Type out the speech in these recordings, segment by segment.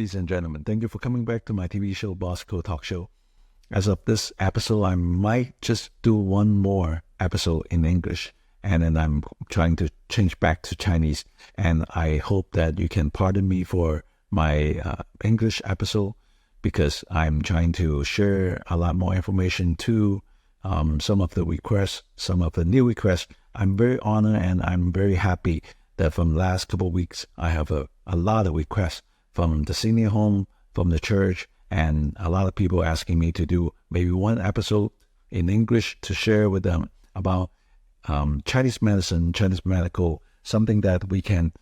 ladies and gentlemen. Thank you for coming back to my TV show, Bosco Talk Show. As of this episode, I might just do one more episode in English, and then I'm trying to change back to Chinese. And I hope that you can pardon me for my English episode, because I'm trying to share a lot more information to some of the requests, some of the new requests. I'm very honored and I'm very happy that from the last couple of weeks, I have a lot of requests from the senior home, from the church, and a lot of people asking me to do maybe one episode in English to share with them about Chinese medicine, Chinese medical, something that we can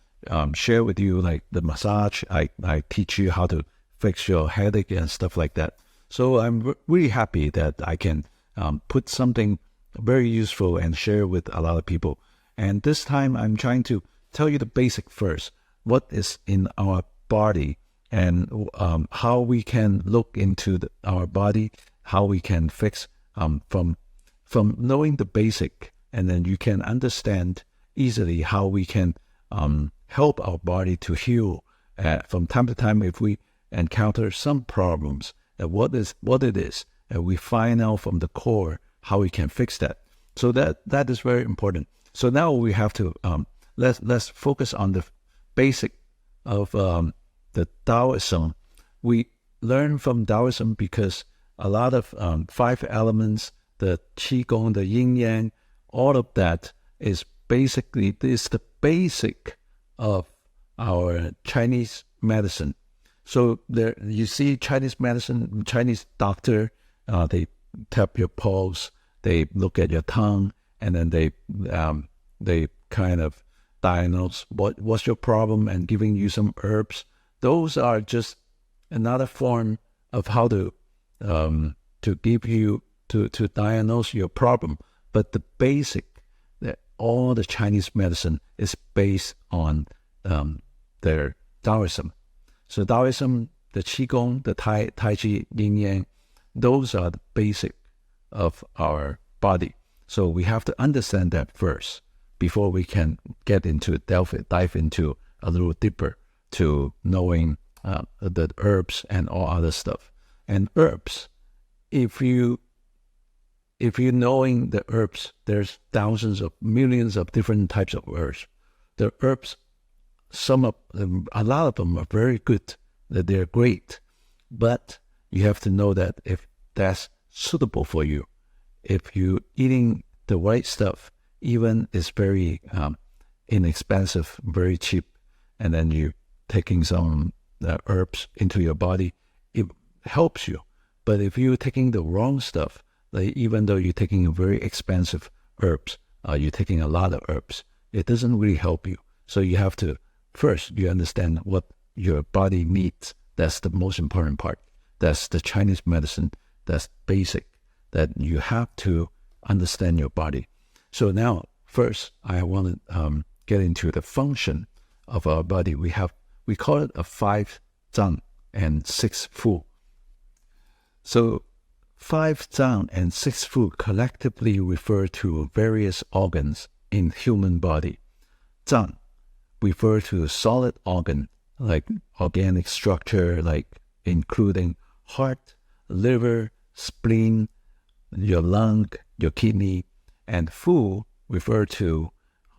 share with you, like the massage. I teach you how to fix your headache and stuff like that. So I'm really happy that I can put something very useful and share with a lot of people. And this time I'm trying to tell you the basic first, what is in our body, and how we can look into our body, how we can fix from knowing the basic, and then you can understand easily how we can help our body to heal from time to time if we encounter some problems, what it is, and we find out from the core how we can fix that. So that is very important. So now we have to let's focus on the basic of the Taoism. We learn from Taoism because a lot of 5 elements, the Qigong, the Yin Yang, all of that is basically the basic of our Chinese medicine. So there you see Chinese medicine, Chinese doctor, they tap your pulse, they look at your tongue, and then they kind of diagnose what's your problem and giving you some herbs. Those are just another form of how to give you to diagnose your problem. But the basic, all the Chinese medicine is based on their Taoism. So Taoism, the Qigong, the Tai Chi, Yin Yang, those are the basic of our body. So we have to understand that first before we can get into dive into a little deeper to knowing the herbs and all other stuff. And herbs, if you knowing the herbs, there's thousands of millions of different types of herbs. The herbs, a lot of them are very good, that they're great, but you have to know that if that's suitable for you, if you eating the right stuff, even it's very inexpensive, very cheap, and then you taking some herbs into your body, it helps you. But if you're taking the wrong stuff, like even though you're taking very expensive herbs, you're taking a lot of herbs, it doesn't really help you. So you have to, first, you understand what your body needs. That's the most important part. That's the Chinese medicine. That's basic, that you have to understand your body. So now, first, I want to get into the function of our body. We call it a 5 zang and 6 fu. So 5 zang and 6 fu collectively refer to various organs in human body. Zang refer to solid organ, like organic structure, like including heart, liver, spleen, your lung, your kidney. And fu refer to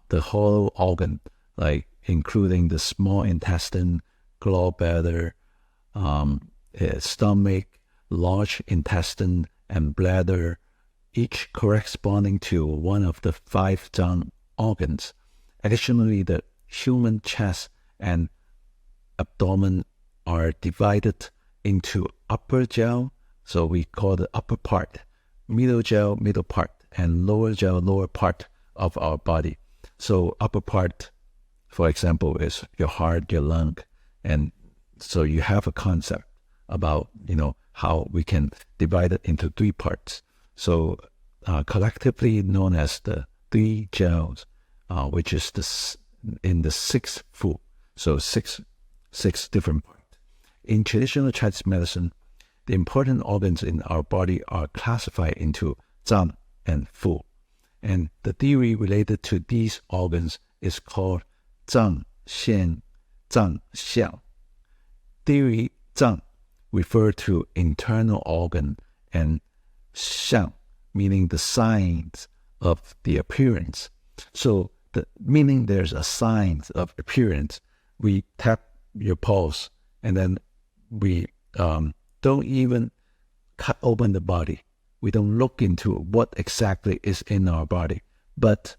the whole organ, like including the small intestine, gallbladder, stomach, large intestine, and bladder, each corresponding to one of the 5 zang organs. Additionally, the human chest and abdomen are divided into upper jiao, so we call the upper part, middle jiao, middle part, and lower jiao, lower part of our body. So upper part, for example, is your heart, your lung, and so you have a concept about, how we can divide it into 3 parts. So collectively known as the 3 jiaos, which is in the 6 fu, so six different parts. In traditional Chinese medicine, the important organs in our body are classified into zang and fu, and the theory related to these organs is called zang xian, zang xiang. Theory 脏 refer to internal organ, and 相 meaning the signs of the appearance. So meaning there's a sign of appearance. We tap your pulse, and then we don't even cut open the body. We don't look into what exactly is in our body, but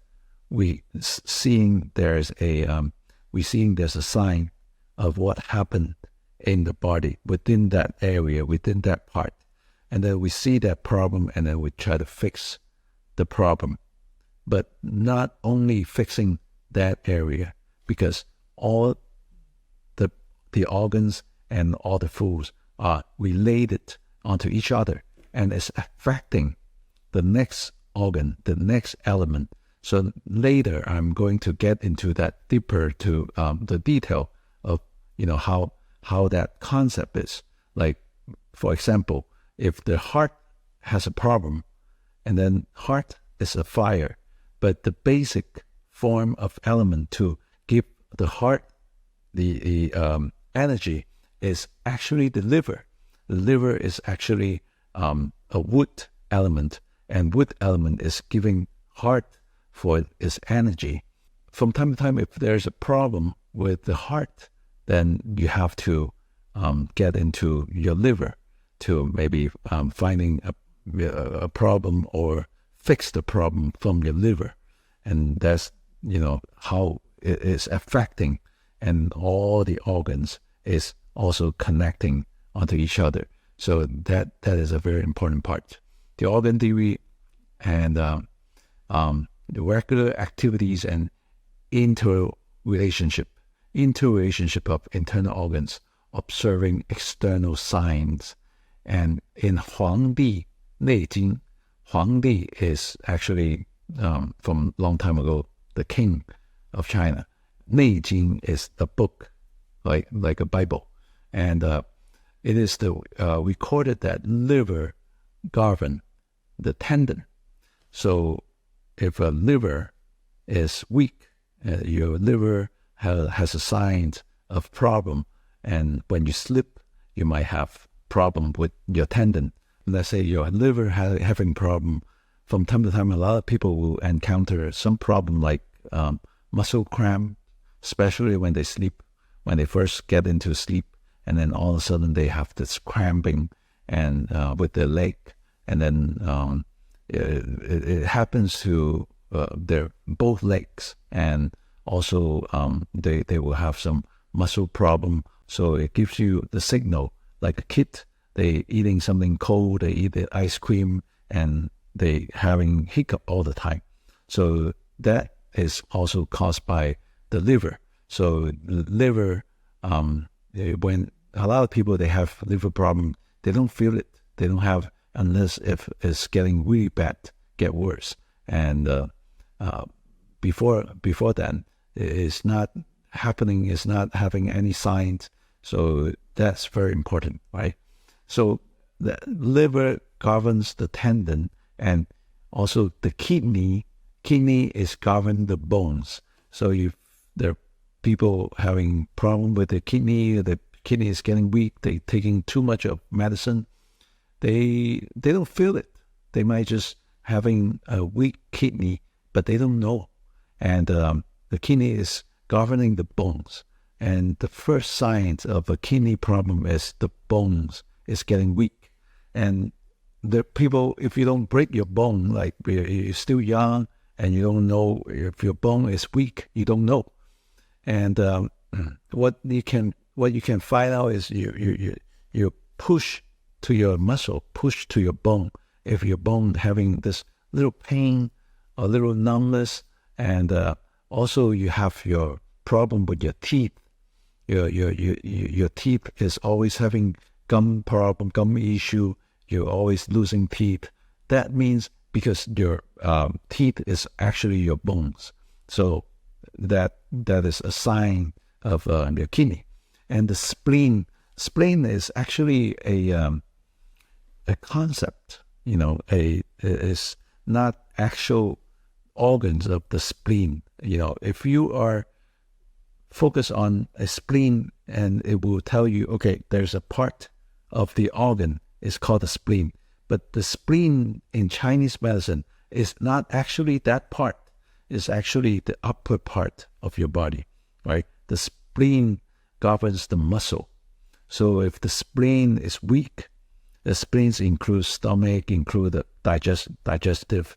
we seeing there's a sign of what happened in the body within that area, within that part, and then we see that problem, and then we try to fix the problem, but not only fixing that area, because all the organs and all the foods are related onto each other, and it's affecting the next organ, the next element. So later I'm going to get into that deeper to the detail of how that concept is. Like, for example, if the heart has a problem, and then heart is a fire, but the basic form of element to give the heart the energy is actually the liver. The liver is actually a wood element, and wood element is giving heart for its energy. From time to time, if there's a problem with the heart, then you have to get into your liver to maybe finding a problem or fix the problem from your liver. And that's, how it is affecting, and all the organs is also connecting onto each other. So that is a very important part. The organ theory and the regular activities and interrelationship of internal organs, observing external signs. And in 黄帝内经, 皇帝 is actually from long time ago the king of China. 内经 is a book, like a Bible, and it is recorded that liver govern the tendon. So if a liver is weak, your liver has a sign of problem, and when you slip, you might have problem with your tendon. Let's say your liver having problem. From time to time, a lot of people will encounter some problem like muscle cramp, especially when they sleep, when they first get into sleep, and then all of a sudden they have this cramping and with their leg, and then it happens to their both legs, and also they will have some muscle problem. So it gives you the signal, like a kid, they eating something cold, they eat the ice cream, and they having hiccup all the time. So that is also caused by the liver. So the liver, when a lot of people, they have liver problem, they don't feel it. They don't have, unless if it's getting really bad, get worse. And before then, it's not happening, it's not having any signs. So that's very important, right? So the liver governs the tendon, and also the kidney is govern the bones. So if there are people having problem with the kidney is getting weak, they taking too much of medicine, they don't feel it. They might just having a weak kidney, but they don't know. And the kidney is governing the bones. And the first signs of a kidney problem is the bones is getting weak. And the people, if you don't break your bone, like you're still young and you don't know if your bone is weak, you don't know. And what you can find out is you push to your muscle, push to your bone. If your bone having this little pain, a little numbness, and also you have your problem with your teeth. Your teeth is always having gum problem, gum issue. You're always losing teeth. That means because your teeth is actually your bones. So that is a sign of your kidney. And the spleen is actually a concept. Is not actual organs of the spleen. If you are focus on a spleen, and it will tell you, okay, there's a part of the organ, it's called the spleen. But the spleen in Chinese medicine is not actually that part. It's actually the upper part of your body, right? The spleen governs the muscle. So if the spleen is weak, the spleens include stomach, include the digestive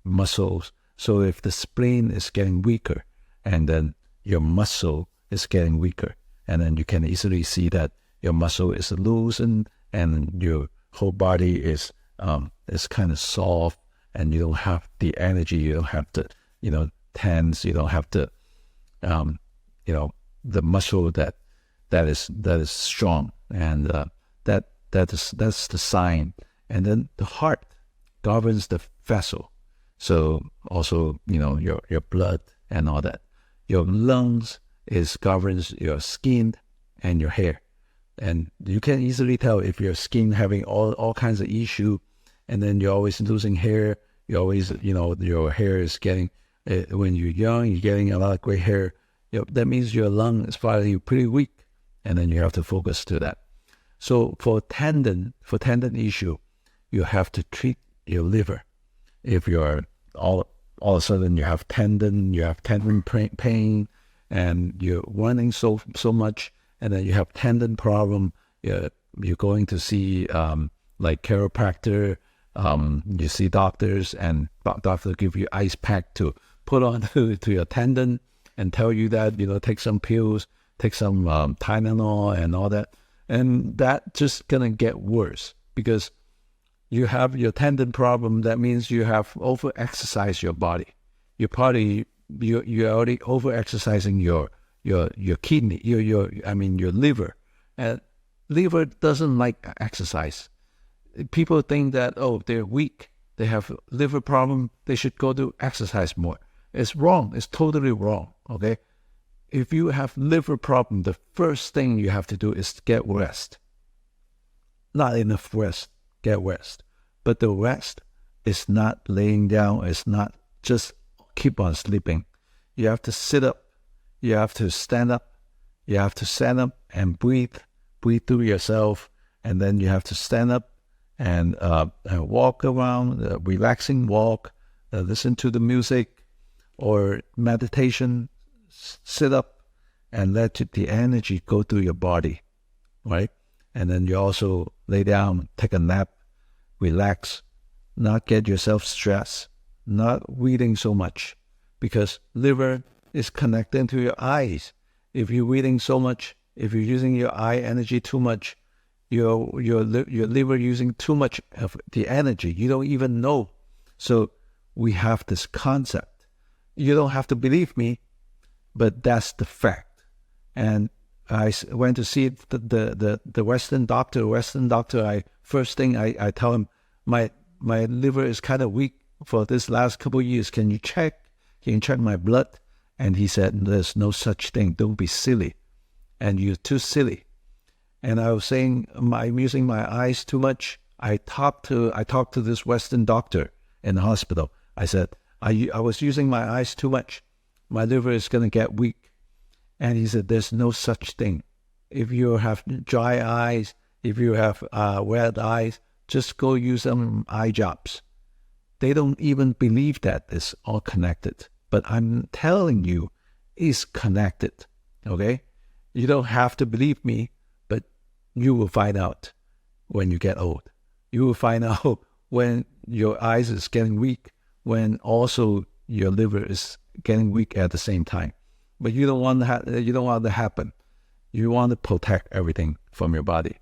muscles. So if the spleen is getting weaker, and then your muscle is getting weaker, and then you can easily see that your muscle is loosened and your whole body is kind of soft, and you don't have the energy, you don't have to, tense, you don't have to, the muscle that is strong, and that's the sign. And then the heart governs the vessel. So also, your blood and all that. Your lungs governs your skin and your hair. And you can easily tell if your skin having all kinds of issue, and then you're always losing hair. You always, your hair is getting, when you're young, you're getting a lot of gray hair. That means your lung is probably pretty weak, and then you have to focus to that. So for tendon issue, you have to treat your liver. If you're all of a sudden you have tendon pain, and you're running so much, and then you have tendon problem, you're going to see like chiropractor, you see doctors, and doctor give you ice pack to put on to your tendon and tell you that, take some pills, take some Tylenol and all that. And that just gonna get worse because you have your tendon problem. That means you have over-exercised your body. Your body, you're already over-exercising your kidney, your liver. And liver doesn't like exercise. People think that, they're weak, they have liver problem, they should go to exercise more. It's wrong. It's totally wrong, okay? If you have liver problem, the first thing you have to do is get rest. Not enough rest, get rest. But the rest is not laying down, it's not just keep on sleeping. You have to sit up, you have to stand up, you have to stand up and breathe through yourself, and then you have to stand up and walk around, relaxing walk, listen to the music or meditation, sit up and let the energy go through your body, right? And then you also lay down, take a nap, relax, not get yourself stressed, not reading so much, because liver is connected to your eyes. If you're reading so much, if you're using your eye energy too much, your liver using too much of the energy, you don't even know. So we have this concept. You don't have to believe me, but that's the fact. And I went to see the Western doctor. First thing I tell him, my liver is kind of weak for this last couple of years. Can you check my blood? And he said, there's no such thing. Don't be silly. And you're too silly. And I was saying, I'm using my eyes too much. I talked to this Western doctor in the hospital. I said, I was using my eyes too much. My liver is going to get weak. And he said, there's no such thing. If you have dry eyes, if you have red eyes, just go use some eye drops. They don't even believe that it's all connected. But I'm telling you, it's connected, okay? You don't have to believe me, but you will find out when you get old. You will find out when your eyes is getting weak, when also your liver is getting weak at the same time. But you don't want that to happen. You want to protect everything from your body.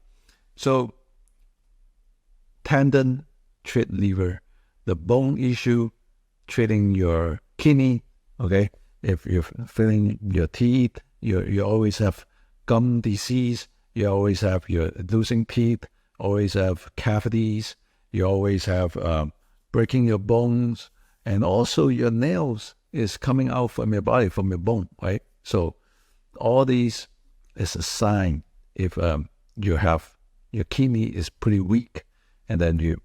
So tendon, treat liver. The bone issue, treating your kidney, okay? If you're feeling your teeth, you always have gum disease, you always have your losing teeth, always have cavities, you always have breaking your bones, and also your nails is coming out from your body, from your bone, right? So all these is a sign if you have your kidney is pretty weak, and then you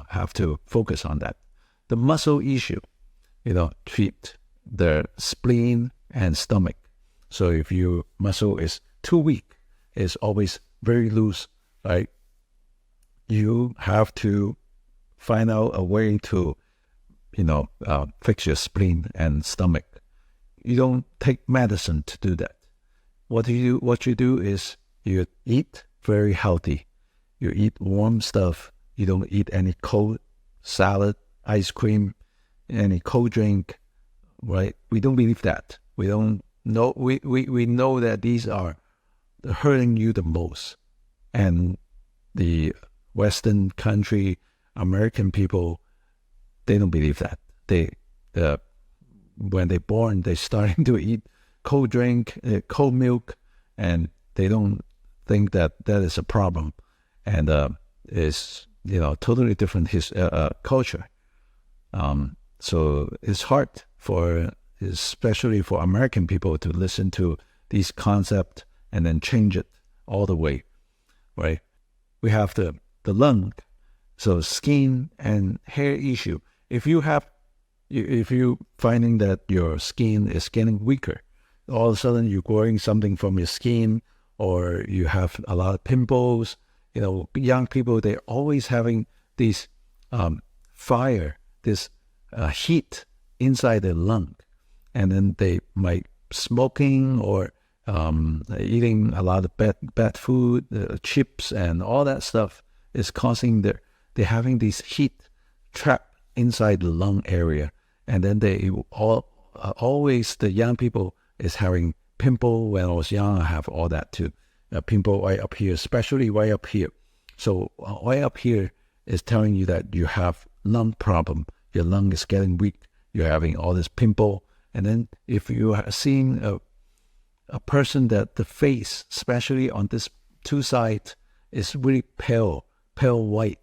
have to focus on that. The muscle issue, treat the spleen and stomach. So if your muscle is too weak, it's always very loose, right? You have to find out a way to, fix your spleen and stomach. You don't take medicine to do that. What you do is you eat very healthy. You eat warm stuff. You don't eat any cold salad, ice cream, any cold drink, right? We don't believe that. We don't know. We know that these are hurting you the most. And the Western country, American people, they don't believe that. When they're born, they're starting to eat cold drink, cold milk, and they don't think that is a problem. And it's totally different culture. So it's hard especially for American people to listen to these concepts and then change it all the way, right? We have the lung, so skin and hair issue. If you finding that your skin is getting weaker, all of a sudden you're growing something from your skin, or you have a lot of pimples. Young people, they're always having this fire, this heat inside their lung, and then they might smoking or eating a lot of bad food, chips and all that stuff is causing they're having this heat trapped inside the lung area, and then they always the young people is having pimple. When I was young, I have all that too. Pimple right up here, especially right up here. So right up here is telling you that you have lung problem. Your lung is getting weak. You're having all this pimple. And then if you are seeing a person that the face, especially on this two sides, is really pale white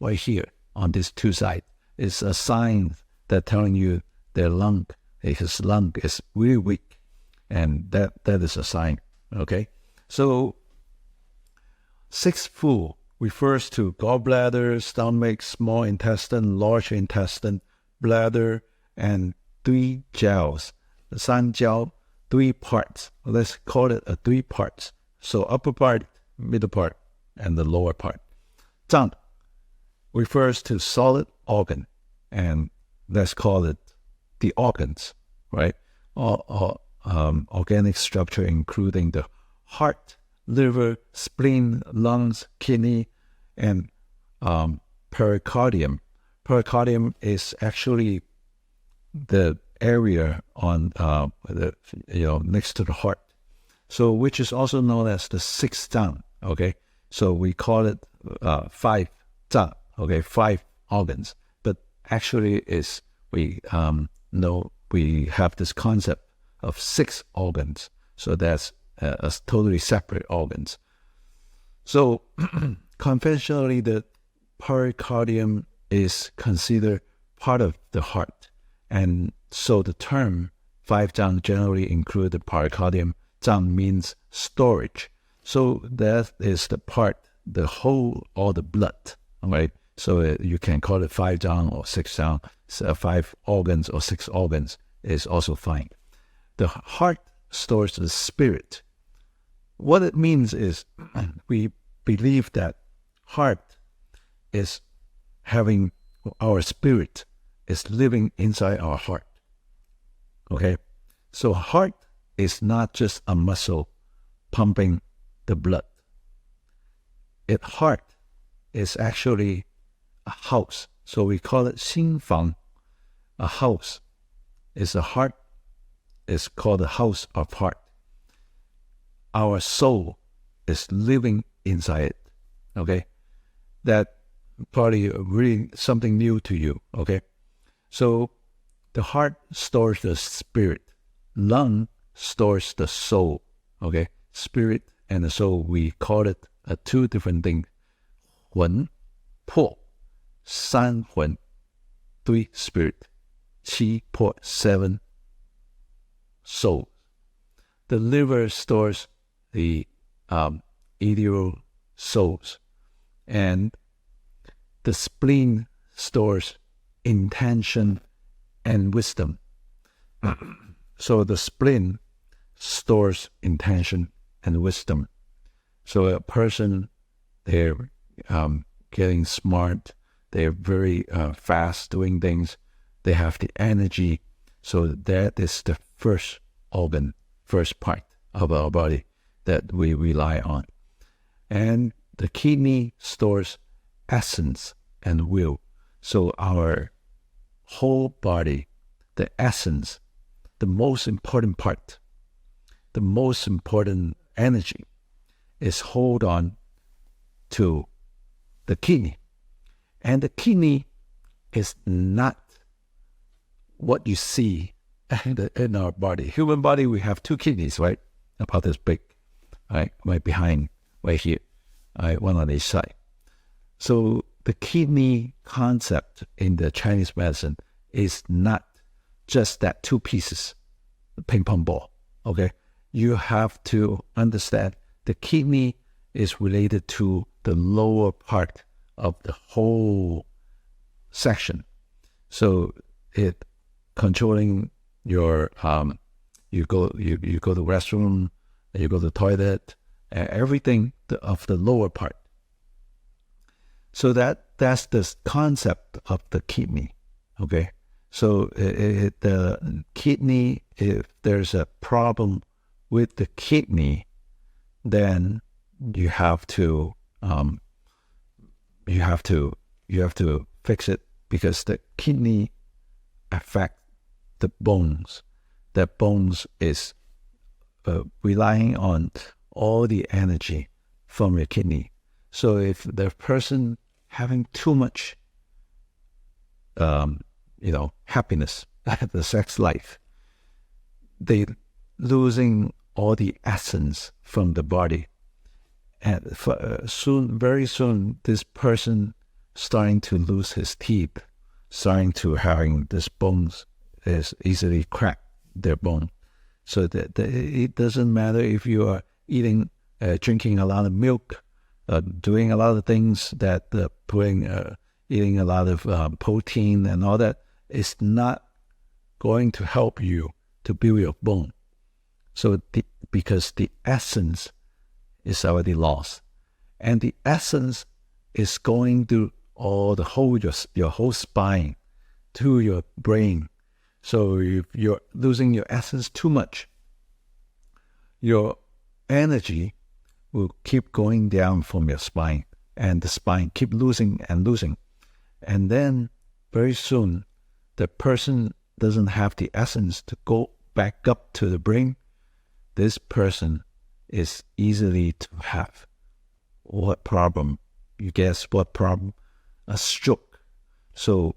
right here on this two sides, is a sign that telling you his lung is really weak. And that is a sign, okay? So 6 food refers to gallbladder, stomach, small intestine, large intestine, bladder, and 3 jiaos. 三焦, 3 parts. Let's call it 3 parts. So upper part, middle part, and the lower part. 脏 refers to solid organ, and let's call it the organs, right? Organic structure including the heart, liver, spleen, lungs, kidney, and pericardium. Pericardium is actually the area on next to the heart, so which is also known as the 6 zang. Okay, so we call it 5 zang. Okay, 5 organs, but actually is we have this concept of 6 organs. So that's totally separate organs. So conventionally, the pericardium is considered part of the heart. And so the term 5 zang generally include the pericardium. Zang means storage. So that is the part, the whole, all the blood, all right? So you can call it 5 zang or 6 zang. So 5 organs or 6 organs is also fine. The heart stores the spirit. What it means is we believe that heart is having our spirit is living inside our heart. Okay? So heart is not just a muscle pumping the blood. Heart is actually a house. So we call it 心房. A house is a heart. It's called the house of heart. Our soul is living inside it. Okay? That probably really something new to you. Okay? So the heart stores the spirit. Lung stores the soul. Okay? Spirit and the soul, we call it 2 different things. 魂, 魄, 三魂, 3 spirit, 七魄, 7 soul. The liver stores the ideal souls, and the spleen stores intention and wisdom. So the spleen stores intention and wisdom. So a person, they're getting smart, they're very fast doing things, they have the energy. So that is the first organ, first part of our body that we rely on. And the kidney stores essence and will. So our whole body, the essence, the most important part, the most important energy is hold on to the kidney. And the kidney is not what you see in our body. Human body, we have two kidneys, right? About this big, right behind, right here, one on each side. So the kidney concept in the Chinese medicine is not just that two pieces, the ping pong ball, okay? You have to understand the kidney is related to the lower part of the whole section. So it controlling your you go to the restroom, you go to the toilet, everything of the lower part. So that's the concept of the kidney, okay? So the kidney, if there's a problem with the kidney, then you have to fix it, because the kidney affect the bones. The bones is relying on all the energy from your kidney. So if the person having too much, happiness, the sex life, they losing all the essence from the body. And very soon, this person starting to lose his teeth, starting to having this bones is easily crack their bone. So that it doesn't matter if you are eating, drinking a lot of milk, doing a lot of things that eating a lot of protein and all that, is not going to help you to build your bone. So because the essence is already lost, and the essence is going to your whole spine to your brain. So if you're losing your essence too much, your energy will keep going down from your spine, and the spine keep losing and losing. And then very soon, the person doesn't have the essence to go back up to the brain. This person is easily to have what problem? You guess what problem? A stroke. So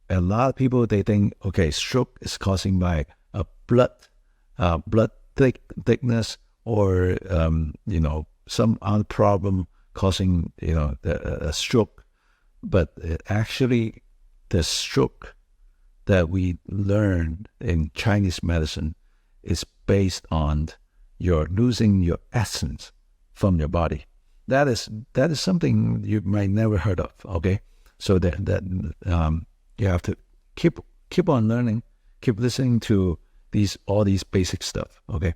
a lot of people, they think, okay, stroke is causing by a blood thickness, or some other problem causing a stroke. But actually, the stroke that we learn in Chinese medicine is based on you're losing your essence from your body. That is something you might never heard of. Okay, so that you have to keep on learning, keep listening to all these basic stuff. Okay,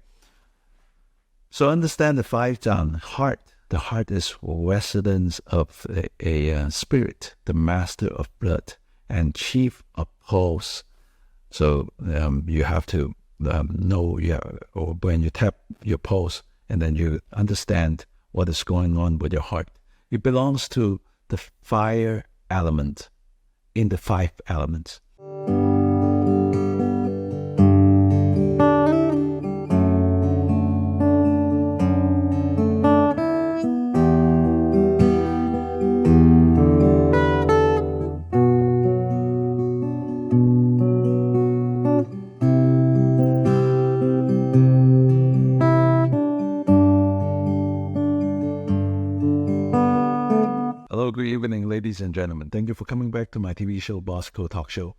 so understand the five zang. Heart. The heart is residence of a spirit, the master of blood, and chief of pulse. So you have to know, or when you tap your pulse, and then you understand what is going on with your heart. It belongs to the fire element in the five elements. Hello, good evening, ladies and gentlemen. Thank you for coming back to my TV show, Bosco Talk Show.